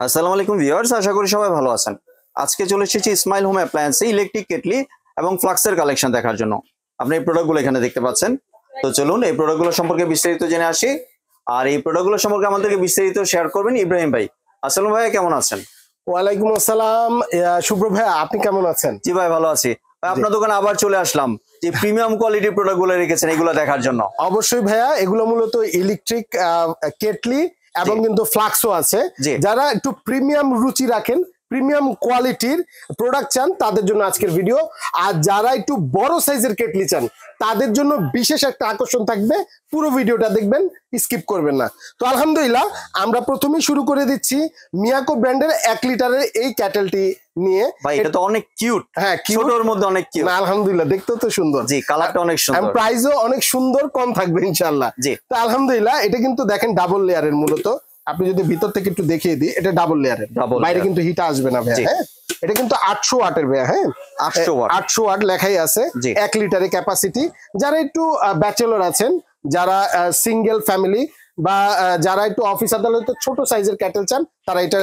আসসালামু আলাইকুম ভিউয়ার্স, আশা করি সবাই ভালো আছেন। আজকে চলে এসেছি স্মাইল হোম অ্যাপ্লায়েন্সে ইলেকট্রিক কেটলি এবং ফ্লাক্সের কালেকশন দেখার জন্য। আপনি এই প্রোডাক্টগুলো এখানে দেখতে পাচ্ছেন। তো চলুন এই প্রোডাক্টগুলো সম্পর্কে বিস্তারিত জেনে আসি। আর এই প্রোডাক্টগুলো সম্পর্কে আমাদেরকে বিস্তারিত শেয়ার করবেন ইব্রাহিম ভাই। আসসালামু ভাই, কেমন আছেন? ওয়ালাইকুম আসসালাম শুভ্র ভাই, আপনি কেমন আছেন? জি ভাই, ভালো আছি। আপনার দোকানে আবার চলে আসলাম, যে প্রিমিয়াম কোয়ালিটির প্রোডাক্টগুলো রেখেছেন এগুলো দেখার জন্য। অবশ্যই ভাইয়া, এগুলো মূলত ইলেকট্রিক কেটলি এবং কিন্তু ফ্লাক্সও আছে। যারা একটু প্রিমিয়াম রুচি রাখেন, প্রিমিয়াম কোয়ালিটির প্রোডাক্ট চান, তাদের জন্য আজকের ভিডিও। আর যারা একটু বড় সাইজের কেটলি চান, তাদের জন্য বিশেষ একটা আকর্ষণ থাকবে, পুরো ভিডিওটা দেখবেন, স্কিপ করবেন না। তো আলহামদুলিল্লাহ, আমরা প্রথমেই শুরু করে দিচ্ছি মিয়াকো ব্র্যান্ডের 1 লিটারের এই ক্যাটেলটি নিয়ে। ভাই এটা তো অনেক কিউট। হ্যাঁ, ছোটর মধ্যে অনেক কিউট। আলহামদুলিল্লাহ, দেখতেও তো সুন্দর। জি, কালারটা অনেক সুন্দর, প্রাইসও অনেক সুন্দর, কম থাকবে ইনশাআল্লাহ। জি। তো আলহামদুলিল্লাহ, এটা কিন্তু দেখেন ডাবল লেয়ারের। মূলত আপনি যদি ভিতর থেকে একটু দেখিয়ে দিই, এটা ডাবল লেয়ারের, বাইরে কিন্তু হিট আসবে না ভাইয়া। হ্যাঁ, এটা কিন্তু 800 ওয়াটের ভাইয়া। হ্যাঁ, 800 ওয়াট লেখাই আছে। 1 লিটারের ক্যাপাসিটি। যারা একটু ব্যাচেলর আছেন, যারা সিঙ্গেল ফ্যামিলি, বা যারা একটু অফিস আদালতে ছোট সাইজের ক্যাটেল চান, তারা এটা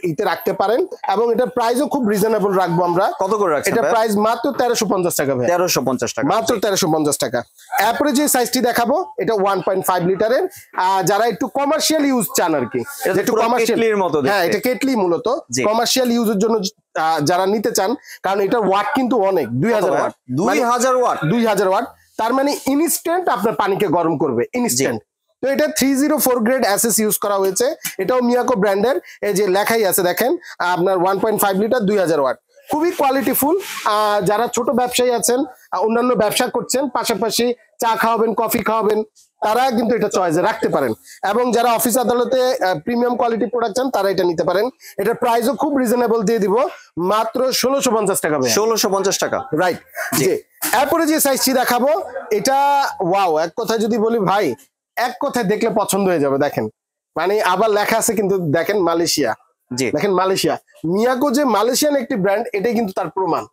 ইতে রাখতে পারেন। এবং এটার প্রাইসও খুব রিজনেবল রাখবো আমরা। কত করে রাখছেন? এটা প্রাইস মাত্র 1350 টাকা ভাই। 1350 টাকা, মাত্র 1350 টাকা। এরপরে যে সাইজটি দেখাবো, এটা 1.5 লিটারের। যারা একটু কমার্শিয়াল ইউজ চান আর কি, একটু কমার্শিয়ালের মতো। হ্যাঁ, এটা কেটলি মূলত কমার্শিয়াল ইউজের জন্য যারা নিতে চান, কারণ এটা ওয়াট কিন্তু অনেক, 2000 ওয়াট। 2000 watt, 2000 watt. তার মানে ইনস্ট্যান্ট আপনার পানিকে গরম করবে, ইনস্ট্যান্ট। তো এটা 304 গ্রেড এসএস ইউজ করা হয়েছে। এটাও মিয়াকো ব্র্যান্ডের। এই যে লেখাই আছে দেখেন, আপনার 1.5 লিটার 2000 ওয়াট। খুবই কোয়ালিটিফুল। যারা ছোট ব্যবসায়ী আছেন, অন্যান্য ব্যবসা করছেন, পাশাপাশি চা খাওয়াবেন, কফি খাওয়াবেন, তারা কিন্তু এটা চয়েসে রাখতে পারেন। এবং যারা অফিস আদালতে প্রিমিয়াম কোয়ালিটি প্রোডাক্ট চান, তারা এটা নিতে পারেন। এটার প্রাইসও খুব রিজনেবল দিয়ে দিব, মাত্র 1650 টাকা। 1650 টাকা, রাইট। জি। এরপরে যে সাইজটি দেখাবো, এটা ওয়াও, এক কথায় যদি বলি ভাই, এক কথায় দেখলে পছন্দ হয়ে যাবে। দেখেন, মানে আবার লেখা আছে কিন্তু, দেখেন মালয়েশিয়া। দেখেন মালয়েশিয়া, মিয়াকো যে মালয়েশিয়ান একটি ব্র্যান্ড, এটাই কিন্তু তার প্রমাণ।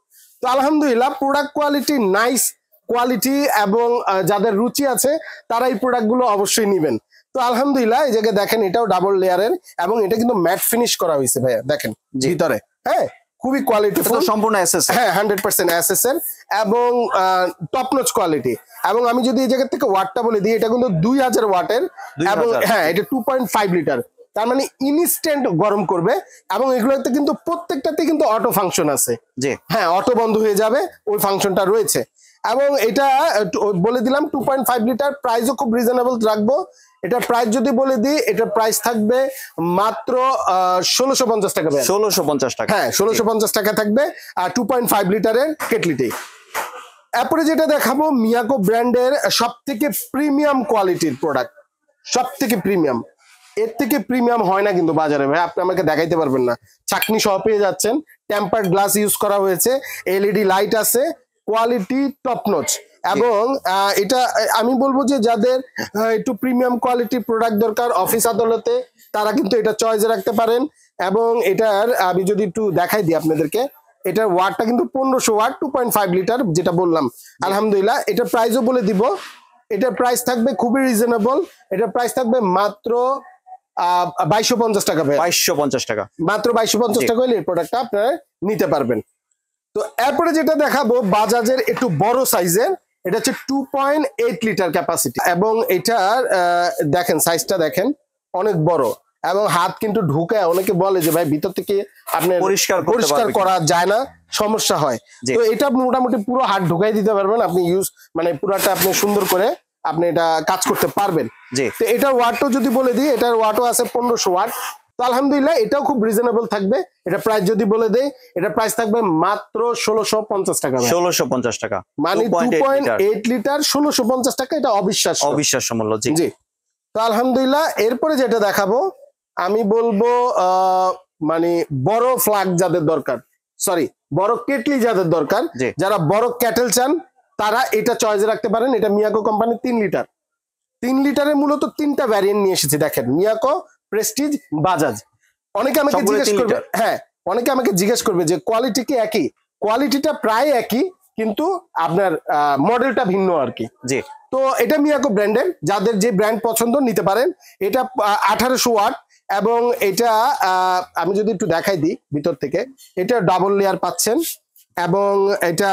তো আলহামদুলিল্লাহ, প্রোডাক্ট কোয়ালিটি নাইস কোয়ালিটি, এবং যাদের রুচি আছে তারা এই প্রোডাক্ট গুলো অবশ্যই নিবেন। তো আলহামদুলিল্লাহ, এই জায়গায় দেখেন, এটাও ডাবল লেয়ারের, এবং এটা কিন্তু ম্যাট ফিনিশ করা হয়েছে ভাইয়া। দেখেন ভিতরে, হ্যাঁ, খুবই কোয়ালিটি, সম্পূর্ণ এসএস। হ্যাঁ, 100% এসএস এর, এবং টপ নচ কোয়ালিটি। এবং আমি যদি এই জায়গা থেকে ওয়াটটা বলে দিই, এটা কিন্তু 2000 ওয়াটের, এবং হ্যাঁ, এটা 2.5 লিটার। তার মানে ইনস্ট্যান্ট গরম করবে। এবং এগুলোতে কিন্তু প্রত্যেকটাতে কিন্তু অটো ফাংশন আছে। হ্যাঁ, অটো বন্ধ হয়ে যাবে, ওই ফাংশনটা রয়েছে। এবং এটা বলে দিলাম 2.5 লিটার। প্রাইসও খুব রিজনেবল রাখবো। এটার প্রাইস যদি বলে দিই, এটার প্রাইস থাকবে মাত্র 1650 টাকা। 1650 টাকা, হ্যাঁ, 1650 টাকা থাকবে। আর 2.5 লিটারের কেটলিটি। এরপরে যেটা দেখাবো, মিয়াকো ব্র্যান্ডের সব থেকে প্রিমিয়াম কোয়ালিটির প্রোডাক্ট, সব থেকে প্রিমিয়াম। এর থেকে প্রিমিয়াম হয় না কিন্তু বাজারে ভাই, আপনি আমাকে দেখাইতে পারবেন না। চাকনি সহ পেয়ে যাচ্ছেন, টেম্পার্ড গ্লাস ইউজ করা হয়েছে, এলইডি লাইট আছে, কোয়ালিটি টপ নচ। এবং এটা আমি বলবো যে যাদের একটু প্রিমিয়াম কোয়ালিটির প্রোডাক্ট দরকার অফিস আদালতে, তারা কিন্তু এটা চয়েসে রাখতে পারেন। এবং এটার আমি যদি একটু দেখাই দিই আপনাদেরকে, এটার ওয়াটটা কিন্তু 1500 ওয়াট, 2.5 লিটার, যেটা বললাম। আলহামদুলিল্লাহ, এটার প্রাইসও বলে দিব। এটার প্রাইস থাকবে খুবই রিজনেবল। এটার প্রাইস থাকবে মাত্র 2250 টাকা। 2250 টাকা, মাত্র 2250 টাকা হলে এই প্রোডাক্টটা আপনারা নিতে পারবেন। তো এরপরে যেটা দেখাবো, বাজাজের একটু বড় সাইজের, এটা হচ্ছে 2.8 লিটার ক্যাপাসিটি। এবং এটার দেখেন সাইজটা দেখেন, অনেক বড়। এবং হাত কিন্তু ঢুকে, অনেকে বলে যে ভাই ভিতর থেকে আপনি পরিষ্কার করা যায় না, সমস্যা হয়। তো এটা মোটামুটি পুরো হাত ঢুকাই দিতে পারবেন আপনি, ইউজ মানে পুরাটা আপনি সুন্দর করে আপনি এটা কাজ করতে পারবেন। তো এটার ওয়াটও যদি বলে দিই, এটার ওয়াটও আছে 1500 ওয়াট। তো আলহামদুলিল্লাহ, এটাও খুব রিজনেবল থাকবে। এটা প্রাইস যদি বলে দেই, এটা প্রাইস থাকবে মাত্র 1650 টাকা। 1650 টাকা, মানে 2.8 লিটার 1650 টাকা। এটা অবিশ্বাস্য মূল্য। জি। তো আলহামদুলিল্লাহ, এরপরে যেটা দেখাবো, আমি বলবো মানে বড় ফ্লাগ যাদের দরকার, সরি বড় কেটলি যাদের দরকার, যারা বড় ক্যাটেল চান, তারা এটা চয়েসে রাখতে পারেন। এটা মিয়াকো কোম্পানি 3 লিটার। 3 লিটারের মূলত 3টা ভ্যারিয়েন্ট নিয়ে এসেছে। দেখেন, মিয়াকো, প্রেস্টিজ, বাজাজ। অনেকে আমাকে জিজ্ঞেস করবে, হ্যাঁ, অনেকে আমাকে জিজ্ঞেস করবে যে কোয়ালিটি কি একই? কোয়ালিটিটা প্রায় একই, কিন্তু আপনার মডেলটা ভিন্ন আর কি। তো এটা মিয়াকো ব্র্যান্ডের, যাদের যে ব্র্যান্ড পছন্দ নিতে পারেন। এটা 1800 ওয়াট, এবং এটা আমি যদি একটু দেখাই দিই ভিতর থেকে, এটা ডাবল লেয়ার পাচ্ছেন এবং এটা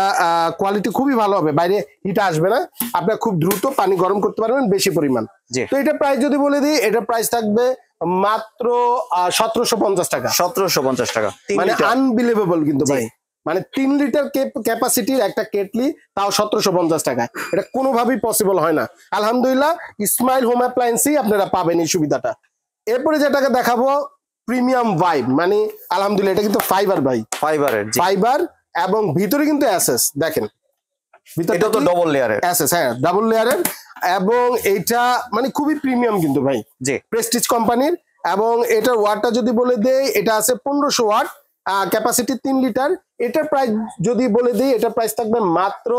কোয়ালিটি খুবই ভালো হবে, বাইরে হিট আসবে না, আপনার খুব দ্রুত পানি গরম করতে পারবেন বেশি পরিমাণ। তো এটা প্রাইস যদি বলে দিই, এটা প্রাইস থাকবে মাত্র 1750 টাকা। 1750 টাকা, মানে আনবিলিভেবল কিন্তু ভাই, মানে 3 লিটার ক্যাপাসিটির একটা কেটলি, তাও 1750 টাকা, এটা কোনোভাবেই পসিবল হয় না। আলহামদুলিল্লাহ ইসমাইল হোম অ্যাপ্লায়েন্সেই আপনারা পাবেন এই সুবিধাটা। এরপরে যেটাকে দেখাবো প্রিমিয়াম ভাইব, মানে আলহামদুলিল্লাহ এটা কিন্তু ফাইবার ভাই, ফাইবার এবং ভিতরে কিন্তু এসএস দেখেন, ভিতরে এটা তো ডাবল লেয়ারের এসএস, হ্যাঁ ডাবল লেয়ারের, এবং এটা মানে খুবই প্রিমিয়াম কিন্তু ভাই, জি প্রেস্টিজ কোম্পানির। এবং এটার ওয়াটটা যদি বলে দেই, এটা আছে 1500 ওয়াট, ক্যাপাসিটি 3 লিটার। এটার প্রাইস যদি বলে দিই, এটার প্রাইস থাকবে মাত্র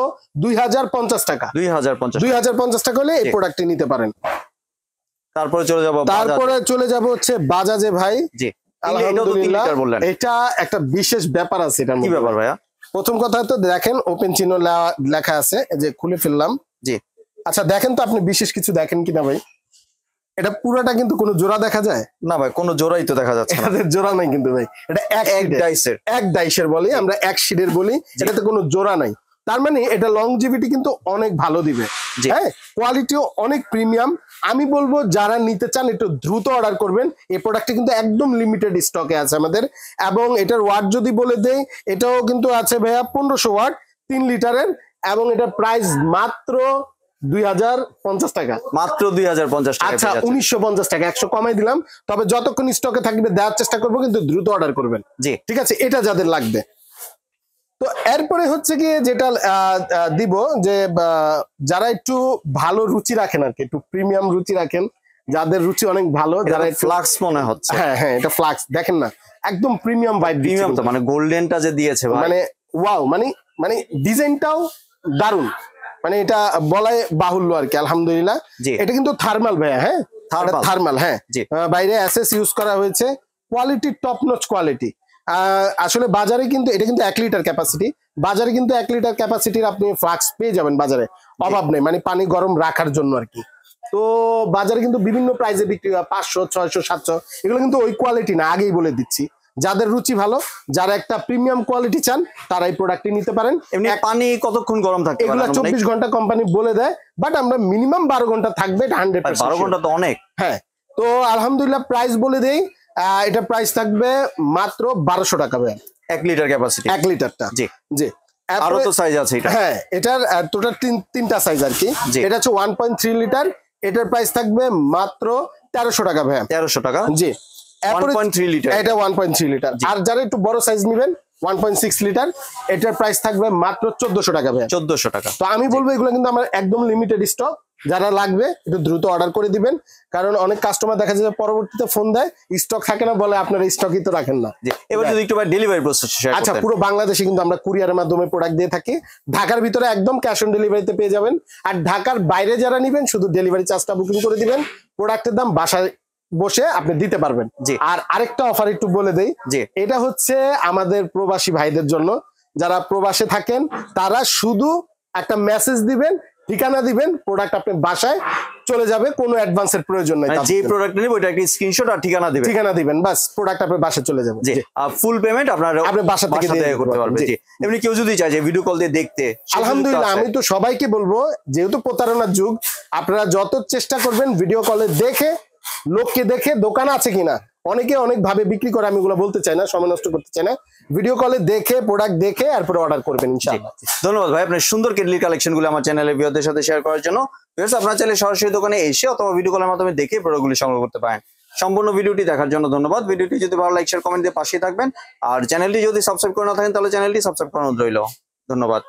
2050 টাকা। 2050 টাকা হলে এই প্রোডাক্টটি নিতে পারেন। তারপরে চলে যাব হচ্ছে বাজাজে ভাই। জি আলহামদুলিল্লাহ এটা একটা বিশেষ ব্যাপার আছে। এটা কি ব্যাপার ভাইয়া? প্রথম কথা তো দেখেন ওপেন চিহ্ন লেখা আছে, এই যে খুলে ফেললাম। জি আচ্ছা দেখেন তো আপনি বিশেষ কিছু দেখেন কিনা ভাই? এটা পুরোটা কিন্তু কোনো জোড়া দেখা যায় না ভাই, কোনো জোড়াই তো দেখা যাচ্ছে না, জোড়া নাই কিন্তু ভাই, এটা এক ডাইসের বলি আমরা, এক শিটের বলি, এটাতে কোনো জোড়া নাই। তার মানে এটা লংজিভিটি কিন্তু অনেক ভালো দিবে, হ্যাঁ কোয়ালিটিও অনেক প্রিমিয়াম। আমি বলবো যারা নিতে চান একটু দ্রুত অর্ডার করবেন, এই প্রোডাক্টটি কিন্তু একদম লিমিটেড স্টকে আছে আমাদের। এবং এটার ওয়াট যদি বলে দেই, এটাও কিন্তু আছে ভাইয়া 1500 ওয়াট 3 লিটারের, এবং এটার প্রাইস মাত্র 2050 টাকা। মাত্র 2050 টাকা। আচ্ছা 1950 টাকা, 100 কমাই দিলাম। তবে যতক্ষণ স্টকে থাকবে দেওয়ার চেষ্টা করবো, কিন্তু দ্রুত অর্ডার করবেন। জি ঠিক আছে, এটা যাদের লাগবে। তো এরপরে হচ্ছে গিয়ে যেটা দিব, যে যারা একটু ভালো রুচি রাখেন আর কি, একটু প্রিমিয়াম রুচি রাখেন, যাদের রুচি অনেক ভালো, যারা ফ্লাক্স মনে হচ্ছে, হ্যাঁ হ্যাঁ এটা ফ্লাক্স দেখেন না, একদম প্রিমিয়াম ভাইব, প্রিমিয়াম তো মানে গোল্ডেনটা যে দিয়েছে ভাই, মানে ওয়াও, মানে ডিজাইনটাও দারুন, মানে এটা বলাই বাহুল্য আর কি। আলহামদুলিল্লাহ এটা কিন্তু থার্মাল ভাইয়া, হ্যাঁ থার্মাল, হ্যাঁ বাইরে এসএস ইউজ করা হয়েছে, কোয়ালিটি টপ নচ কোয়ালিটি। আসলে বাজারে কিন্তু এটা কিন্তু 1 লিটার ক্যাপাসিটি, বাজারে কিন্তু 1 লিটার ক্যাপাসিটির আপনি ফ্লাক্স পেয়ে যাবেন বাজারে, অভাব নেই, মানে পানি গরম রাখার জন্য আর কি। তো বাজারে কিন্তু বিভিন্ন প্রাইসে বিক্রি হয়, 500 600 700, এগুলো কিন্তু ওই কোয়ালিটি না, আগেই বলে দিচ্ছি। যাদের রুচি ভালো, যারা একটা প্রিমিয়াম কোয়ালিটি চান, তারা এই প্রোডাক্টটি নিতে পারেন। এমনি পানি কতক্ষণ গরম থাকে? এগুলো 24 ঘন্টা কোম্পানি বলে দেয়, বাট আমরা মিনিমাম 12 ঘন্টা থাকবে, 100%। 12 ঘন্টা তো অনেক। হ্যাঁ তো আলহামদুলিল্লাহ প্রাইস বলে দেই, এটা প্রাইস থাকবে মাত্র 1200 টাকা ভাই, 1 লিটার ক্যাপাসিটি, 1 লিটারটা। জি জি আরো তো সাইজ আছে এটা, হ্যাঁ এটার টোটাল তিনটা সাইজ আর কি। এটা হচ্ছে 1.3 লিটার, এটার প্রাইস থাকবে মাত্র 1300 টাকা ভাই। 1300 টাকা, জি 1.3 লিটার, এটা 1.3 লিটার। আর যারা একটু বড় সাইজ নেবেন 1.6 লিটার, এটার প্রাইস থাকবে মাত্র 1400 টাকা ভাই। 1400 টাকা। তো আমি বলবো এগুলো কিন্তু আমার একদম লিমিটেড স্টক, যারা লাগবে একটু দ্রুত অর্ডার করে দিবেন, কারণ অনেক কাস্টমার দেখা যায় পরবর্তীতে ফোন দেয় স্টক থাকে না, বলে আপনারা স্টকই তো রাখেন না। এবার যদি একটু ডেলিভারি প্রসেস শেয়ার করতেন। আচ্ছা পুরো বাংলাদেশে কিন্তু আমরা কুরিয়ারের মাধ্যমে প্রোডাক্ট দিয়ে থাকি, ঢাকার ভিতরে একদম ক্যাশ অন ডেলিভারিতে পেয়ে যাবেন, আর ঢাকার বাইরে যারা নেবেন শুধু ডেলিভারি চার্জটা বুকিং করে দিবেন, প্রোডাক্টের দাম বাসায় বসে আপনি দিতে পারবেন। আর আরেকটা অফার একটু বলে দেই, এটা হচ্ছে আমাদের প্রবাসী ভাইদের জন্য, যারা প্রবাসে থাকেন তারা শুধু একটা মেসেজ দিবেন, ঠিকানা দিবেন, প্রোডাক্ট আপনার বাসায় চলে যাবে, কোনো অ্যাডভান্সের প্রয়োজন নাই। যে প্রোডাক্ট নেব ওটা একটা স্ক্রিনশট আর ঠিকানা দিবেন, বাস প্রোডাক্ট আপনার বাসায় চলে যাবে। ফুল পেমেন্ট আপনার বাসা থেকে করতে পারবেন। এমনি কেউ যদি চায় যে ভিডিও কল দিয়ে দেখতে, আলহামদুলিল্লাহ আমি তো সবাইকে বলবো, যেহেতু প্রতারণার যুগ, আপনারা যত চেষ্টা করবেন ভিডিও কলে দেখে, লোককে দেখে দোকান আছে কিনা, অনেকে অনেক ভাবে বিক্রি করে, আমি এগুলো বলতে চাই না, সময় নষ্ট করতে চাই না, ভিডিও কলে দেখে প্রোডাক্ট দেখে এরপরে অর্ডার করবেন ইনশাআল্লাহ। ধন্যবাদ ভাই আপনার সুন্দর কেটলির কালেকশন গুলো আমার চ্যানেলে ভিউয়ারদের সাথে শেয়ার করার জন্য। আপনারা চাইলে সরাসরি দোকানে এসে অথবা ভিডিও কলের মাধ্যমে দেখে প্রোডাক্টগুলি সংগ্রহ করতে পারেন। সম্পূর্ণ ভিডিওটি দেখার জন্য ধন্যবাদ। ভিডিওটি যদি ভালো লাইক শেয়ার কমেন্ট দিয়ে পাশে থাকবেন, আর চ্যানেলটি যদি সাবস্ক্রাইব করে না থাকেন তাহলে চ্যানেলটি সাবস্ক্রাইব করানো রইল। ধন্যবাদ।